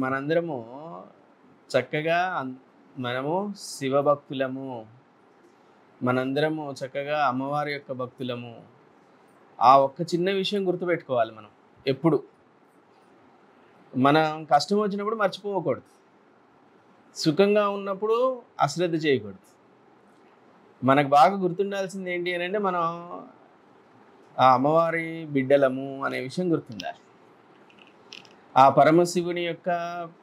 మనందరము చక్కగా మనము శివభక్తులము. మనందరము చక్కగా అమ్మవారి యొక్క భక్తులము. ఆ ఒక్క చిన్న విషయం గుర్తుపెట్టుకోవాలి మనం ఎప్పుడు. మనం కష్టం వచ్చినప్పుడు మర్చిపోకూడదు. సుఖంగా ఉన్నప్పుడు అశ్రద్ధ చేయకూడదు. మనకు బాగా గుర్తుండాల్సింది ఏంటి అనంటే మనం ఆ అమ్మవారి బిడ్డలము అనే విషయం గుర్తుండాలి. ఆ పరమశివుని యొక్క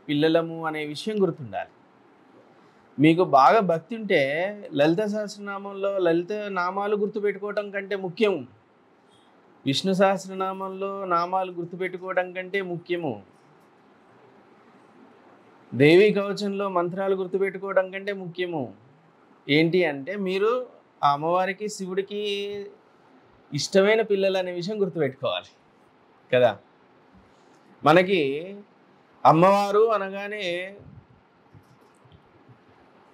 పిల్లలము అనే విషయం గుర్తుండాలి. మీకు బాగా భక్తి ఉంటే లలిత సహస్రనామంలో లలిత నామాలు గుర్తుపెట్టుకోవటం కంటే ముఖ్యం. విష్ణు సహస్రనామంలో నామాలు గుర్తుపెట్టుకోవడం కంటే ముఖ్యము. దేవీ కవచంలో మంత్రాలు గుర్తుపెట్టుకోవడం కంటే ముఖ్యము. ఏంటి అంటే మీరు ఆ అమ్మవారికి శివుడికి ఇష్టమైన పిల్లలు అనే విషయం గుర్తుపెట్టుకోవాలి కదా. మనకి అమ్మవారు అనగానే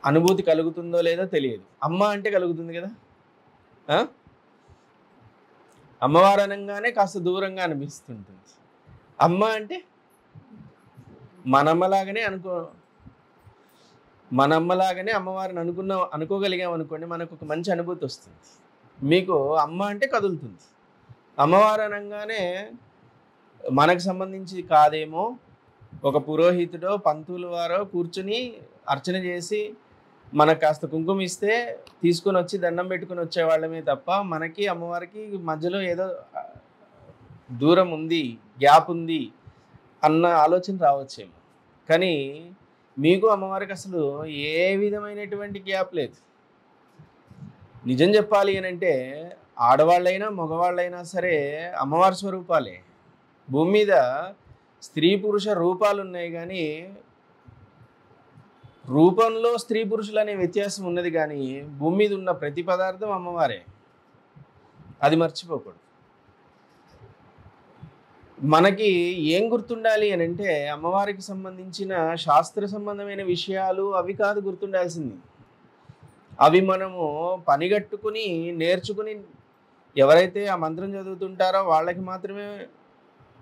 అనుభూతి కలుగుతుందో లేదో తెలియదు. అమ్మ అంటే కలుగుతుంది కదా. అమ్మవారు అనగానే కాస్త దూరంగా అనిపిస్తుంటుంది. అమ్మ అంటే మనమ్మలాగానే మనమ్మలాగానే అమ్మవారిని అనుకోగలిగాం అనుకోండి, మనకు ఒక మంచి అనుభూతి వస్తుంది. మీకు అమ్మ అంటే కదులుతుంది. అమ్మవారు అనగానే మనకు సంబంధించి కాదేమో, ఒక పురోహితుడో పంతులు వారో కూర్చుని అర్చన చేసి మనకు కాస్త కుంకుమ ఇస్తే తీసుకొని వచ్చి దండం పెట్టుకుని వచ్చేవాళ్ళమే తప్ప మనకి అమ్మవారికి మధ్యలో ఏదో దూరం ఉంది, గ్యాప్ ఉంది అన్న ఆలోచన రావచ్చేమో. కానీ మీకు అమ్మవారికి అసలు ఏ విధమైనటువంటి గ్యాప్ లేదు. నిజం చెప్పాలి అని అంటే ఆడవాళ్ళైనా మగవాళ్ళైనా సరే అమ్మవారి స్వరూపాలే. భూమి మీద స్త్రీ పురుష రూపాలు ఉన్నాయి, కానీ రూపంలో స్త్రీ పురుషులు అనే వ్యత్యాసం ఉన్నది, కానీ భూమి మీద ఉన్న ప్రతి పదార్థం అమ్మవారే. అది మర్చిపోకూడదు. మనకి ఏం గుర్తుండాలి అని అంటే అమ్మవారికి సంబంధించిన శాస్త్ర సంబంధమైన విషయాలు అవి కాదు గుర్తుండాల్సింది. అవి మనము పనిగట్టుకుని నేర్చుకుని ఎవరైతే ఆ మంత్రం చదువుతుంటారో వాళ్ళకి మాత్రమే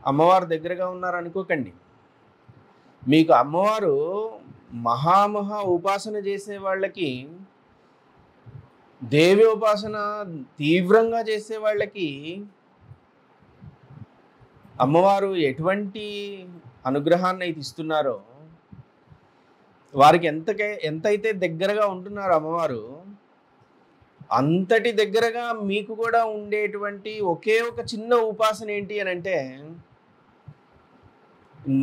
అమ్మవారు దగ్గరగా ఉన్నారనుకోకండి. మీకు అమ్మవారు మహామహా ఉపాసన చేసే వాళ్ళకి, దేవి ఉపాసన తీవ్రంగా చేసే వాళ్ళకి అమ్మవారు ఎటువంటి అనుగ్రహాన్ని అయితే ఇస్తున్నారో, వారికి ఎంతైతే దగ్గరగా ఉంటున్నారో అమ్మవారు, అంతటి దగ్గరగా మీకు కూడా ఉండేటువంటి ఒకే ఒక చిన్న ఉపాసన ఏంటి అని అంటే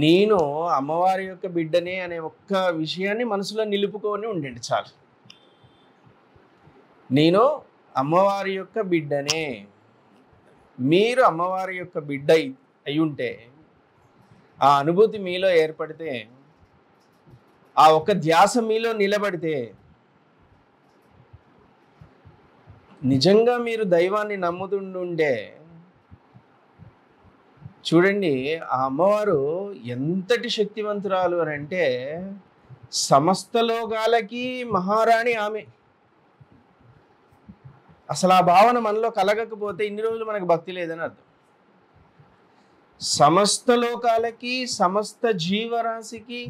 నేను అమ్మవారి యొక్క బిడ్డనే అనే ఒక్క విషయాన్ని మనసులో నిలుపుకొని ఉండండి చాలు. నేను అమ్మవారి యొక్క బిడ్డనే. మీరు అమ్మవారి యొక్క బిడ్డ అయి ఉంటే, ఆ అనుభూతి మీలో ఏర్పడితే, ఆ ఒక్క ధ్యాస మీలో నిలబడితే నిజంగా మీరు దైవాన్ని నమ్ముతుండే చూడండి, ఆ అమ్మవారు ఎంతటి శక్తివంతురాలు అని అంటే సమస్త లోకాలకి మహారాణి ఆమె. అసలు ఆ భావన మనలో కలగకపోతే ఇన్ని రోజులు మనకు భక్తి లేదని అర్థం. సమస్త లోకాలకి సమస్త జీవరాశికి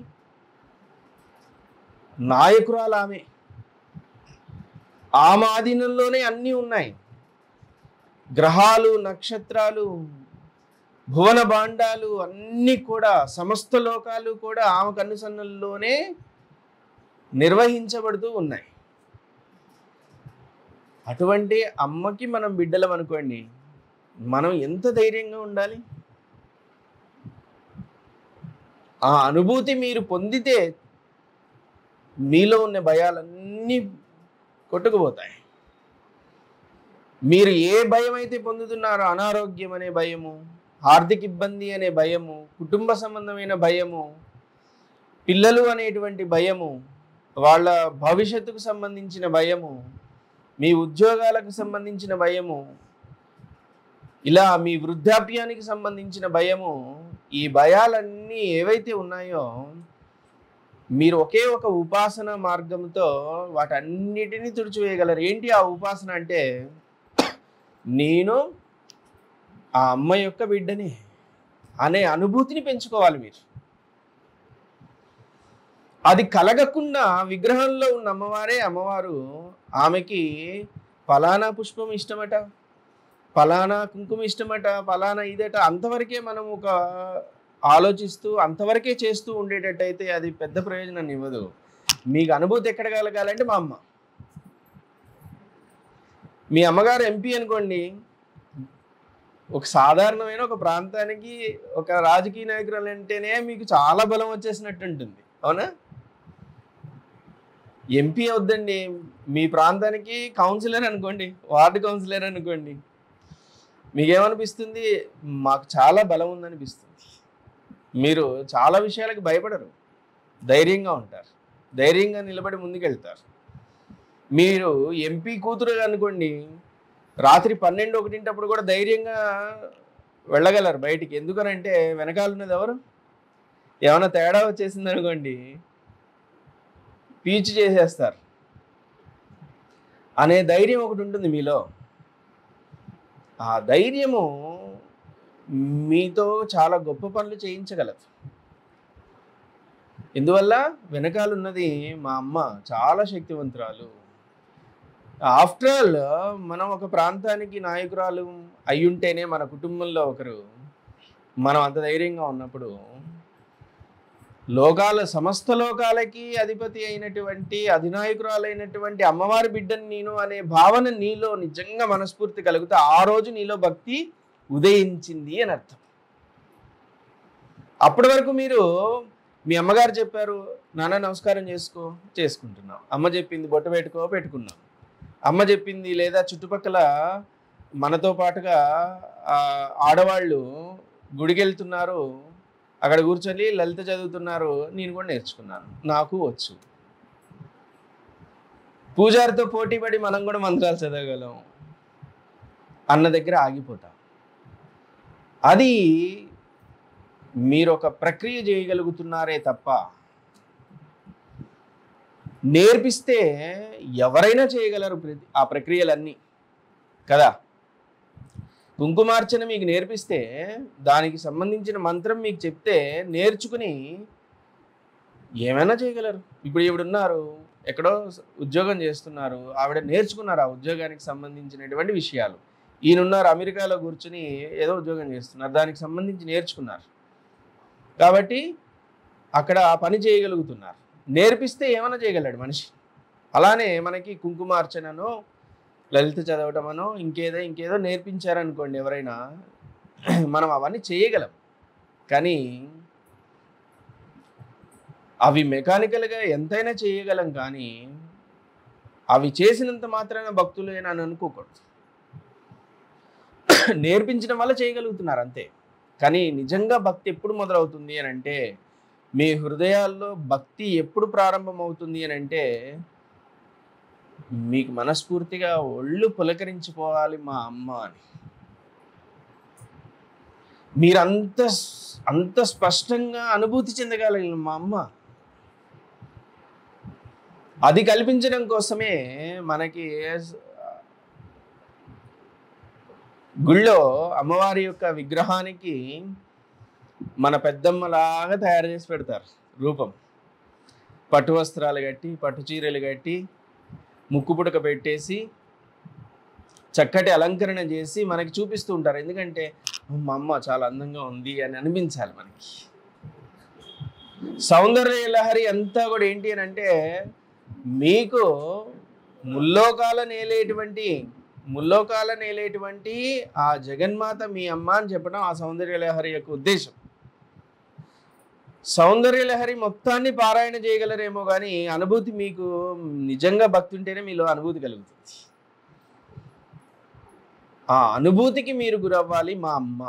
నాయకురాలు ఆమె. ఆమె ఆధీనంలోనే అన్నీ ఉన్నాయి. గ్రహాలు, నక్షత్రాలు, భువన భాండాలు అన్నీ కూడా, సమస్త లోకాలు కూడా ఆమె కన్నుసన్నల్లోనే నిర్వహించబడుతూ ఉన్నాయి. అటువంటి అమ్మకి మనం బిడ్డలం అనుకోండి, మనం ఎంత ధైర్యంగా ఉండాలి. ఆ అనుభూతి మీరు పొందితే మీలో ఉన్న భయాలన్నీ కొట్టుకుపోతాయి. మీరు ఏ భయం అయితే పొందుతున్నారో, అనారోగ్యం అనే భయము, ఆర్థిక ఇబ్బంది అనే భయము, కుటుంబ సంబంధమైన భయము, పిల్లలు అనేటువంటి భయము, వాళ్ళ భవిష్యత్తుకు సంబంధించిన భయము, మీ ఉద్యోగాలకు సంబంధించిన భయము, ఇలా మీ వృద్ధాప్యానికి సంబంధించిన భయము, ఈ భయాలన్నీ ఏవైతే ఉన్నాయో మీరు ఒకే ఒక ఉపాసన మార్గంతో వాటన్నిటినీ తుడిచివేయగలరు. ఏంటి ఆ ఉపాసన అంటే, నేను ఆ అమ్మ యొక్క బిడ్డనే అనే అనుభూతిని పెంచుకోవాలి మీరు. అది కలగకుండా విగ్రహంలో ఉన్న అమ్మవారే అమ్మవారు ఆమెకి ఫలానా పుష్పం ఇష్టమట, ఫలానా కుంకుమ ఇష్టమట, ఫలానా ఇదట, అంతవరకే మనం ఒక ఆలోచిస్తూ అంతవరకే చేస్తూ ఉండేటట్టయితే అది పెద్ద ప్రయోజనాన్ని ఇవ్వదు. మీకు అనుభూతి ఎక్కడ కలగాలంటే మా అమ్మ. మీ అమ్మగారు ఎంపీ అనుకోండి, ఒక సాధారణమైన ఒక ప్రాంతానికి ఒక రాజకీయ నాయకురాలు అంటేనే మీకు చాలా బలం వచ్చేసినట్టు ఉంటుంది, అవునా? ఎంపీ అవుద్దండి, మీ ప్రాంతానికి కౌన్సిలర్ అనుకోండి, వార్డు కౌన్సిలర్ అనుకోండి, మీకేమనిపిస్తుంది? మాకు చాలా బలం ఉందనిపిస్తుంది. మీరు చాలా విషయాలకు భయపడరు, ధైర్యంగా ఉంటారు, ధైర్యంగా నిలబడి ముందుకెళ్తారు. మీరు ఎంపీ కూతురు అనుకోండి, రాత్రి 12, 1 కూడా ధైర్యంగా వెళ్ళగలరు బయటికి. ఎందుకనంటే వెనకాల ఉన్నది ఎవరు? ఏమైనా తేడా వచ్చేసింది అనుకోండి, పీచు చేసేస్తారు అనే ధైర్యం ఒకటి ఉంటుంది మీలో. ఆ ధైర్యము మీతో చాలా గొప్ప పనులు చేయించగలదు. ఎందువల్ల? వెనకాల ఉన్నది మా అమ్మ, చాలా శక్తివంతురాలు. ఆఫ్టర్ ఆల్ మనం ఒక ప్రాంతానికి నాయకురాలు అయ్యుంటేనే, మన కుటుంబంలో ఒకరు, మనం అంత ధైర్యంగా ఉన్నప్పుడు సమస్త లోకాలకి అధిపతి అయినటువంటి అధినాయకురాలైనటువంటి అమ్మవారి బిడ్డని నేను అనే భావన నీలో నిజంగా మనస్ఫూర్తి కలిగితే ఆ రోజు నీలో భక్తి ఉదయించింది అని అర్థం. అప్పటి వరకు మీరు మీ అమ్మగారు చెప్పారు, నాన్న నమస్కారం చేసుకుంటున్నాం, అమ్మ చెప్పింది బొట్టు పెట్టుకున్నాం, అమ్మ చెప్పింది, లేదా చుట్టుపక్కల మనతో పాటుగా ఆడవాళ్ళు గుడికి వెళ్తున్నారు, అక్కడ కూర్చొని లలిత చదువుతున్నారు, నేను కూడా నేర్చుకున్నాను, నాకు వచ్చు. పూజారితో పోటీపడి మనం కూడా మంత్రాలు చదవగలం అన్న దగ్గర ఆగిపోతాం. అది మీరు ఒక ప్రక్రియ చేయగలుగుతున్నారే తప్ప, నేర్పిస్తే ఎవరైనా చేయగలరు ఆ ప్రక్రియలన్నీ కదా. కుంకుమార్చన మీకు నేర్పిస్తే, దానికి సంబంధించిన మంత్రం మీకు చెప్తే నేర్చుకుని ఏమైనా చేయగలరు. ఇప్పుడు ఈవిడున్నారు, ఎక్కడో ఉద్యోగం చేస్తున్నారు, ఆవిడ నేర్చుకున్నారు ఆ ఉద్యోగానికి సంబంధించినటువంటి విషయాలు. ఈయనున్నారు అమెరికాలో కూర్చుని ఏదో ఉద్యోగం చేస్తున్నారు, దానికి సంబంధించి నేర్చుకున్నారు కాబట్టి అక్కడ ఆ పని చేయగలుగుతున్నారు. నేర్పిస్తే ఏమైనా చేయగలడు మనిషి. అలానే మనకి కుంకుమార్చననో లలిత చదవటమనో ఇంకేదో నేర్పించారనుకోండి ఎవరైనా, మనం అవన్నీ చేయగలం. కానీ అవి మెకానికల్గా ఎంతైనా చేయగలం, కానీ అవి చేసినంత మాత్రాన భక్తులేనా అని అనుకోకూడదు. నేర్పించడం వల్ల చేయగలుగుతున్నారు అంతే. కానీ నిజంగా భక్తి ఎప్పుడు మొదలవుతుంది అని అంటే, మీ హృదయాల్లో భక్తి ఎప్పుడు ప్రారంభమవుతుంది అని అంటే, మీకు మనస్ఫూర్తిగా ఒళ్ళు పులకరించిపోవాలి మా అమ్మ అని. మీరంత స్పష్టంగా అనుభూతి చెందగలిగిన మా అమ్మ. అది కల్పించడం కోసమే మనకి గుళ్ళో అమ్మవారి యొక్క విగ్రహానికి మన పెద్దమ్మలాగా తయారు చేసి పెడతారు రూపం. పట్టు వస్త్రాలు కట్టి, పట్టు చీరలు కట్టి, ముక్కు పుడక పెట్టేసి, చక్కటి అలంకరణ చేసి మనకి చూపిస్తూ ఉంటారు. ఎందుకంటే మా అమ్మ చాలా అందంగా ఉంది అని అనిపించాలి మనకి. సౌందర్య లహరి అంతా కూడా ఏంటి అని అంటే, మీకు ముల్లోకాల నేలేటువంటి ఆ జగన్మాత మీ అమ్మ అని చెప్పడం ఆ సౌందర్య లహరి యొక్క ఉద్దేశం. సౌందర్య లహరి మొత్తాన్ని పారాయణ చేయగలరేమో కానీ అనుభూతి, మీకు నిజంగా భక్తి ఉంటేనే మీలో అనుభూతి కలుగుతుంది. ఆ అనుభూతికి మీరు గురవ్వాలి మా అమ్మ.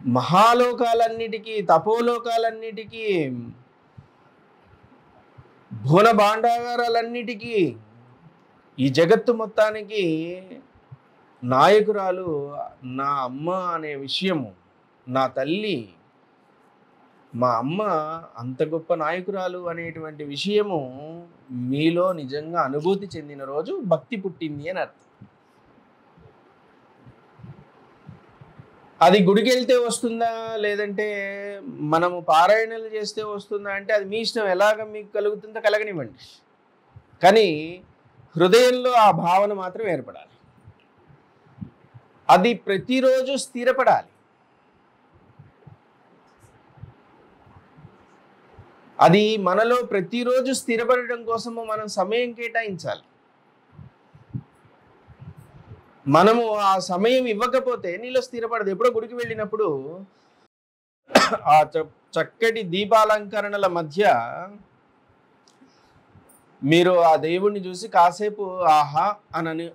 మహాలోకాలన్నిటికీ, తపోలోకాలన్నిటికీ, భువన భాండాగారాలన్నిటికీ, ఈ జగత్తు మొత్తానికి నాయకురాలు నా అమ్మ అనే విషయము, నా తల్లి, మా అమ్మ అంత గొప్ప నాయకురాలు అనేటువంటి విషయము మీలో నిజంగా అనుభూతి చెందిన రోజు భక్తి పుట్టింది అని అర్థం. అది గుడికి వెళ్తే వస్తుందా, లేదంటే మనము పారాయణలు చేస్తే వస్తుందా అంటే అది మీ ఇష్టం. ఎలాగ మీకు కలుగుతుందో కలగనివ్వండి. కానీ హృదయంలో ఆ భావన మాత్రం ఏర్పడాలి. అది ప్రతిరోజు స్థిరపడాలి. అది మనలో ప్రతిరోజు స్థిరపడడం కోసము మనం సమయం కేటాయించాలి. మనము ఆ సమయం ఇవ్వకపోతే నీలో స్థిరపడదు. ఎప్పుడో గుడికి వెళ్ళినప్పుడు ఆ చక్కటి దీపాలంకరణల మధ్య మీరు ఆ దేవుణ్ణి చూసి కాసేపు ఆహా అని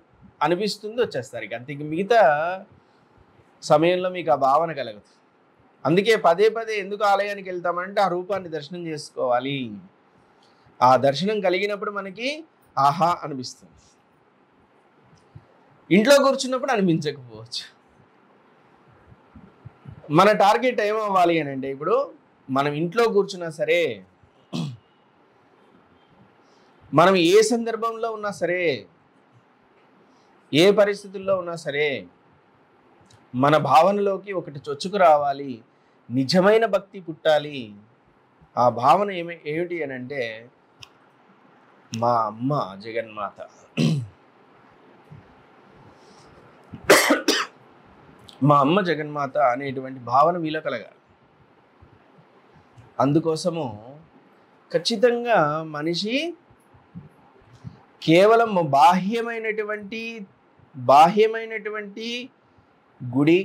అనిపిస్తుంది, వచ్చేస్తారు. ఇక అంతే. మిగతా సమయంలో మీకు ఆ భావన కలగదు. అందుకే పదే పదే ఎందుకు ఆలయానికి వెళ్తామంటే ఆ రూపాన్ని దర్శనం చేసుకోవాలి. ఆ దర్శనం కలిగినప్పుడు మనకి ఆహా అనిపిస్తుంది. ఇంట్లో కూర్చున్నప్పుడు అనిపించకపోవచ్చు. మన టార్గెట్ ఏమవ్వాలి అని అంటే, ఇప్పుడు మనం ఇంట్లో కూర్చున్నా సరే, మనం ఏ సందర్భంలో ఉన్నా సరే, ఏ పరిస్థితుల్లో ఉన్నా సరే, మన భావనలోకి ఒకటి చొచ్చుకు రావాలి, నిజమైన భక్తి పుట్టాలి. ఆ భావన ఏమిటి అని అంటే, మా అమ్మ జగన్మాత, మా అమ్మ జగన్మాత అనేటువంటి భావన మీలో కలగాలి. అందుకోసము ఖచ్చితంగా మనిషి కేవలం బాహ్యమైనటువంటి గుడి,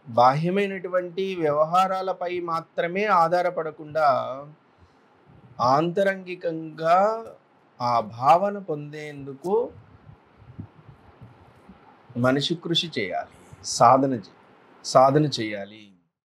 బాహ్యమైనటువంటి వ్యవహారాలపై మాత్రమే ఆధారపడకుండా ఆంతరంగికంగా ఆ భావన పొందేందుకు మనిషి కృషి చేయాలి, సాధన చేయాలి.